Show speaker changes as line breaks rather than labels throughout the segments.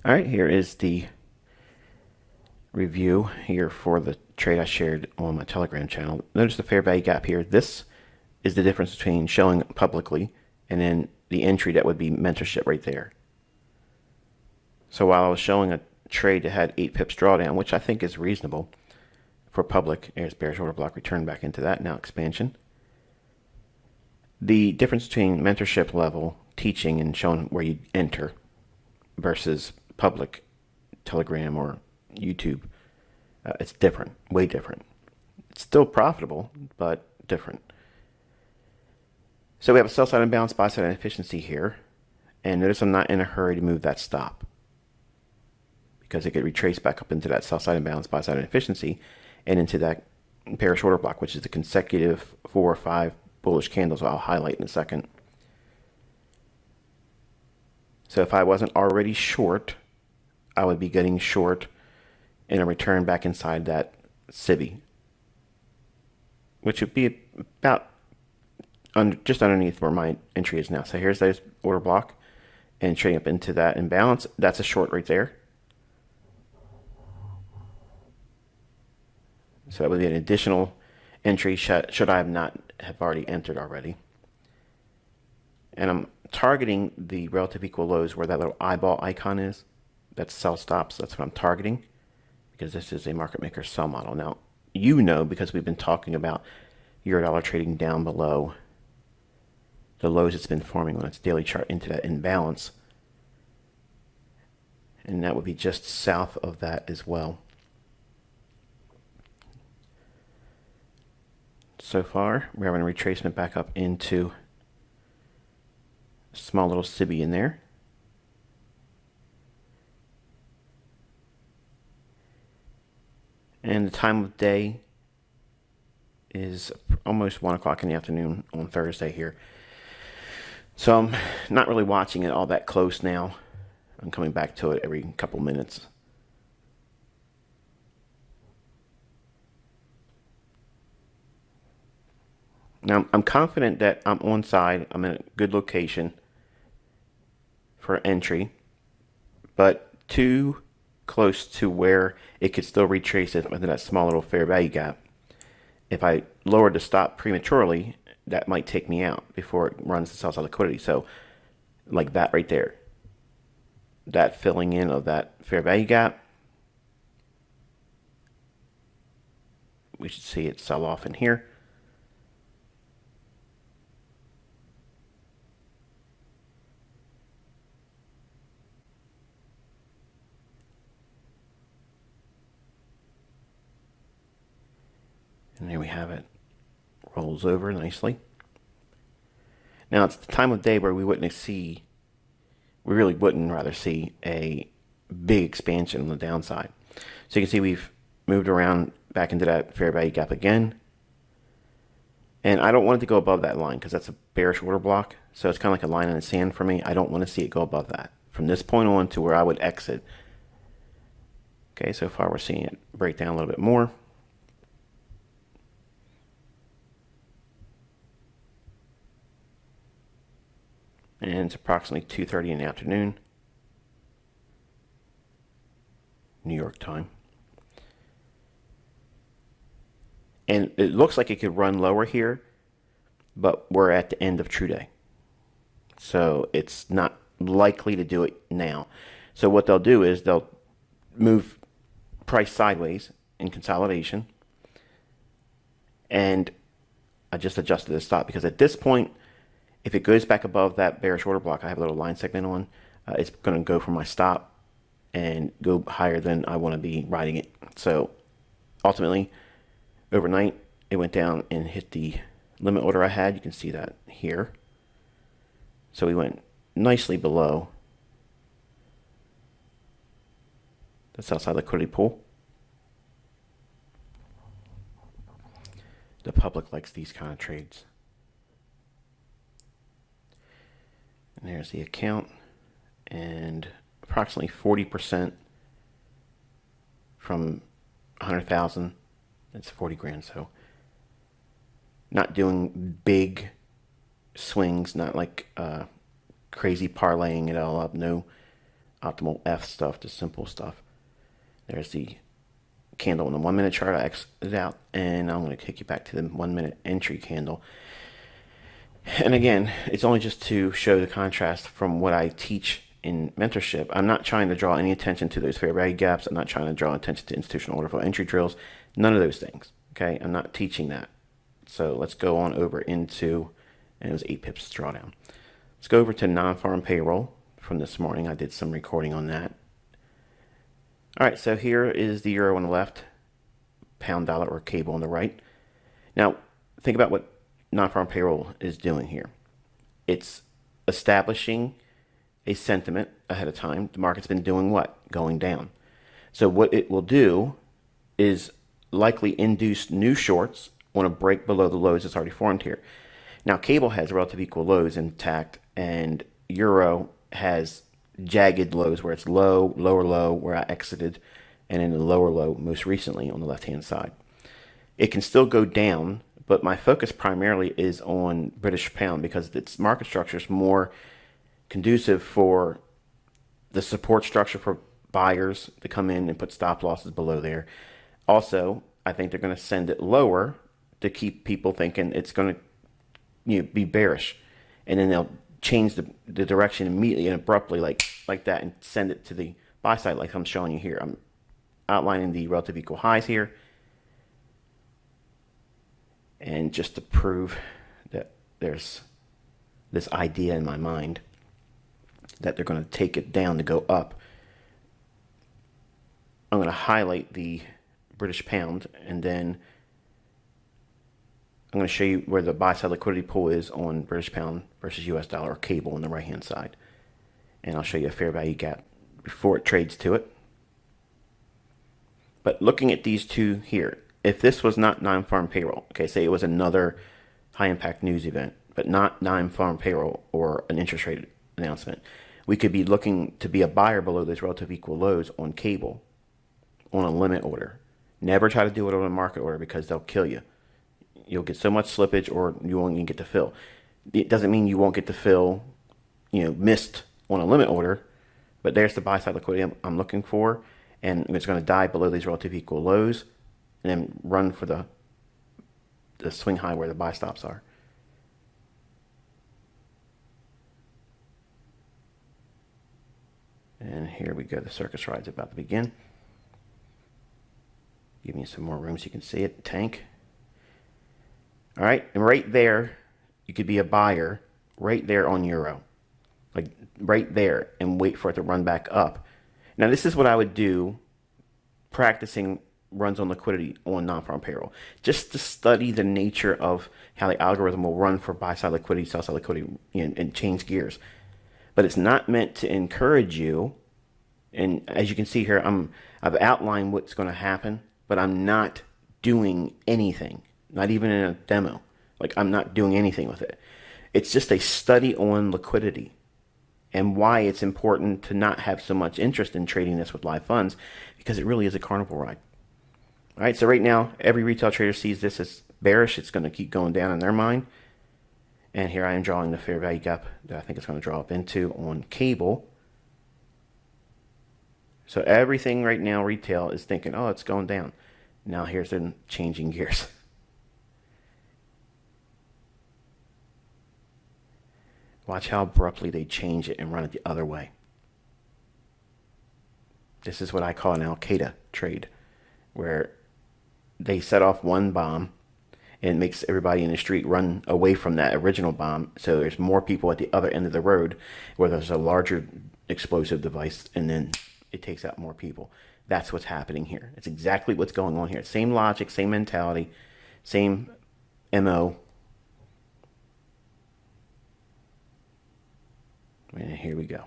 All right, here is the review here for the trade I shared on my Telegram channel. Notice the fair value gap here. This is the difference between showing publicly and then the entry that would be mentorship right there. So while I was showing a trade that had 8 pips drawdown, which I think is reasonable for public, there's bearish order block, return back into that, now expansion. The difference between mentorship level teaching and showing where you enter versus public Telegram or YouTube, it's different, way different. It's still profitable, but different. So we have a sell side imbalance, buy side inefficiency here. And notice I'm not in a hurry to move that stop because it could retrace back up into that sell side imbalance, buy side inefficiency, and into that bearish order block, which is the consecutive 4 or 5 bullish candles I'll highlight in a second. So if I wasn't already short, I would be getting short in a return back inside that CIBI, which would be about just underneath where my entry is now. So here's that order block and trading up into that imbalance. That's a short right there. So that would be an additional entry should I have already entered already. And I'm targeting the relative equal lows where that little eyeball icon is. That's sell stops. That's what I'm targeting because this is a market maker sell model. Now, you know, because we've been talking about Eurodollar trading down below the lows it's been forming on its daily chart into that imbalance. And that would be just south of that as well. So far, we're having a retracement back up into a small little CIBI in there. And the time of day is almost 1 o'clock in the afternoon on Thursday here. So I'm not really watching it all that close now. I'm coming back to it every couple minutes. Now, I'm confident that I'm on side. I'm in a good location for entry, but too close to where it could still retrace it within that small little fair value gap. If I lowered the stop prematurely, that might take me out before it runs the sell side liquidity. So like that right there, that filling in of that fair value gap, we should see it sell off in here. And there we have it. Rolls over nicely. Now it's the time of day where we really wouldn't rather see a big expansion on the downside. So you can see we've moved around back into that fair value gap again. And I don't want it to go above that line because that's a bearish order block. So it's kind of like a line in the sand for me. I don't want to see it go above that. From this point on to where I would exit. Okay, so far we're seeing it break down a little bit more. And it's approximately 2:30 in the afternoon, New York time. And it looks like it could run lower here, but we're at the end of true day. So it's not likely to do it now. So what they'll do is they'll move price sideways in consolidation. And I just adjusted the stop because at this point, if it goes back above that bearish order block, I have a little line segment on, it's going to go for my stop and go higher than I want to be riding it. So ultimately, overnight, it went down and hit the limit order I had. You can see that here. So we went nicely below the sell side liquidity pool. The public likes these kind of trades. And there's the account, and approximately 40% from 100,000. That's 40 grand. So not doing big swings, not like crazy parlaying it all up. No optimal F stuff, the simple stuff. There's the candle on the 1 minute chart. I exited out, and I'm going to take you back to the 1 minute entry candle. And again, it's only just to show the contrast from what I teach in mentorship. I'm not trying to draw any attention to those fair value gaps. I'm not trying to draw attention to institutional order flow entry drills. None of those things. Okay, I'm not teaching that. So let's go on over into, and it was 8 pips drawdown. Let's go over to non-farm payroll from this morning. I did some recording on that. All right, so here is the euro on the left, pound dollar or cable on the right. Now, think about what non-farm payroll is doing here. It's establishing a sentiment ahead of time. The market's been doing what? Going down. So what it will do is likely induce new shorts on a break below the lows that's already formed here. Now, cable has relative equal lows intact, and euro has jagged lows where it's low, lower low, where I exited, and then the lower low most recently on the left-hand side. It can still go down, but my focus primarily is on British pound because its market structure is more conducive for the support structure for buyers to come in and put stop losses below there. Also, I think they're going to send it lower to keep people thinking it's going to be bearish, and then they'll change the direction immediately and abruptly like that and send it to the buy side like I'm showing you here. I'm outlining the relative equal highs here, and just to prove that there's this idea in my mind that they're going to take it down to go up, I'm going to highlight the British pound, and then I'm going to show you where the buy side liquidity pool is on British pound versus US dollar or cable on the right hand side. And I'll show you a fair value gap before it trades to it. But looking at these two here, if this was not non-farm payroll, okay, say it was another high impact news event, but not non-farm payroll or an interest rate announcement, we could be looking to be a buyer below those relative equal lows on cable on a limit order. Never try to do it on a market order because they'll kill you. You'll get so much slippage, or you won't even get to fill. It doesn't mean you won't get to fill, missed on a limit order, but there's the buy side liquidity I'm looking for, and it's going to dive below these relative equal lows, and then run for the swing high where the buy stops are. And here we go. The circus ride's about to begin. Give me some more room so you can see it. Tank. All right, and right there, you could be a buyer right there on euro, like right there, and wait for it to run back up. Now, this is what I would do practicing runs on liquidity on non-farm payroll, just to study the nature of how the algorithm will run for buy-side liquidity, sell-side liquidity, and change gears. But it's not meant to encourage you. And as you can see here, I've outlined what's going to happen, but I'm not doing anything. Not even in a demo. Like, I'm not doing anything with it. It's just a study on liquidity and why it's important to not have so much interest in trading this with live funds, because it really is a carnival ride. All right, so right now, every retail trader sees this as bearish. It's going to keep going down in their mind. And here I am drawing the fair value gap that I think it's going to draw up into on cable. So everything right now, retail, is thinking, oh, it's going down. Now here's them changing gears. Watch how abruptly they change it and run it the other way. This is what I call an Al-Qaeda trade, where they set off one bomb and it makes everybody in the street run away from that original bomb. So there's more people at the other end of the road where there's a larger explosive device, and then it takes out more people. That's what's happening here. It's exactly what's going on here. Same logic, same mentality, same MO. And here we go.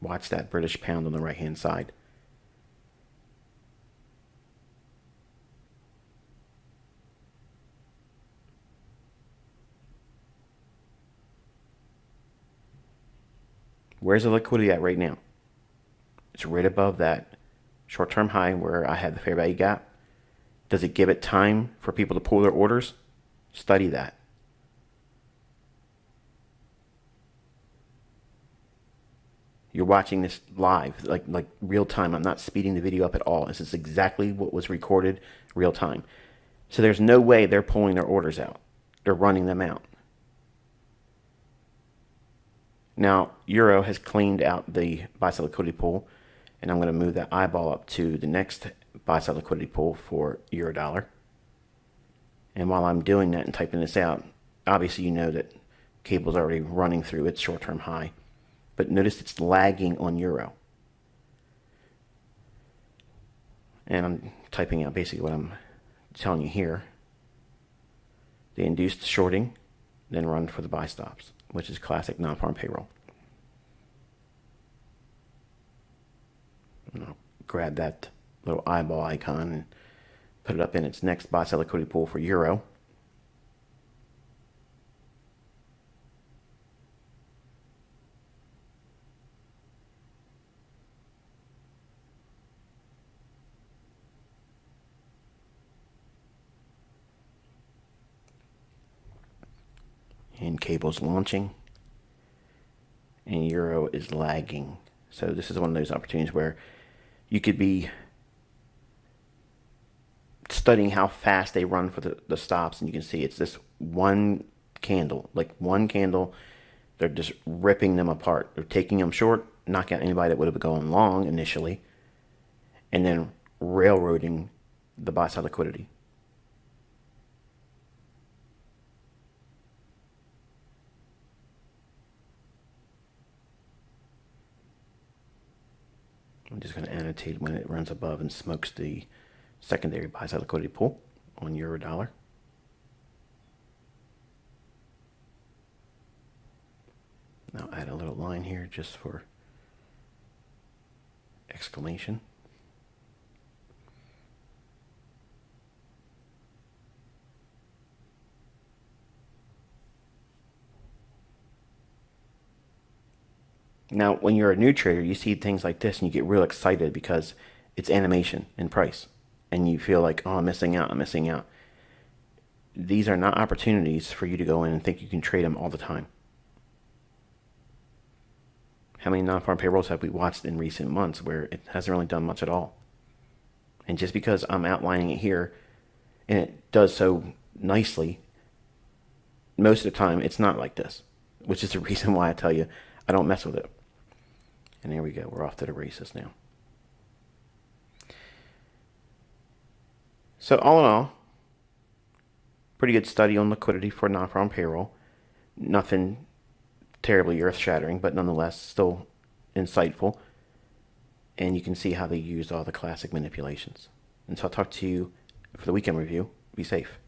Watch that British pound on the right-hand side. Where's the liquidity at right now? It's right above that short-term high where I had the fair value gap. Does it give it time for people to pull their orders? Study that. You're watching this live, like real time. I'm not speeding the video up at all. This is exactly what was recorded real time. So there's no way they're pulling their orders out. They're running them out. Now, Euro has cleaned out the buy-sell liquidity pool, and I'm going to move that eyeball up to the next buy-sell liquidity pool for Euro dollar. And while I'm doing that and typing this out, obviously you know that cable's already running through its short-term high. But notice it's lagging on Euro. And I'm typing out basically what I'm telling you here. They induced shorting, then run for the buy stops, which is classic non-farm payroll. And I'll grab that little eyeball icon and put it up in its next buy-sell liquidity pool for Euro. And cable's launching, and Euro is lagging. So this is one of those opportunities where you could be studying how fast they run for the stops, and you can see it's this one candle, they're just ripping them apart. They're taking them short, knocking out anybody that would have gone long initially, and then railroading the buy side liquidity. I'm just going to annotate when it runs above and smokes the secondary buy side liquidity pool on Euro dollar. Now add a little line here just for exclamation. Now, when you're a new trader, you see things like this and you get real excited because it's animation and price. And you feel like, oh, I'm missing out. These are not opportunities for you to go in and think you can trade them all the time. How many non-farm payrolls have we watched in recent months where it hasn't really done much at all? And just because I'm outlining it here, and it does so nicely, most of the time it's not like this, which is the reason why I tell you I don't mess with it. And here we go. We're off to the races now. So all in all, pretty good study on liquidity for non-farm payroll. Nothing terribly earth-shattering, but nonetheless still insightful. And you can see how they use all the classic manipulations. And so I'll talk to you for the weekend review. Be safe.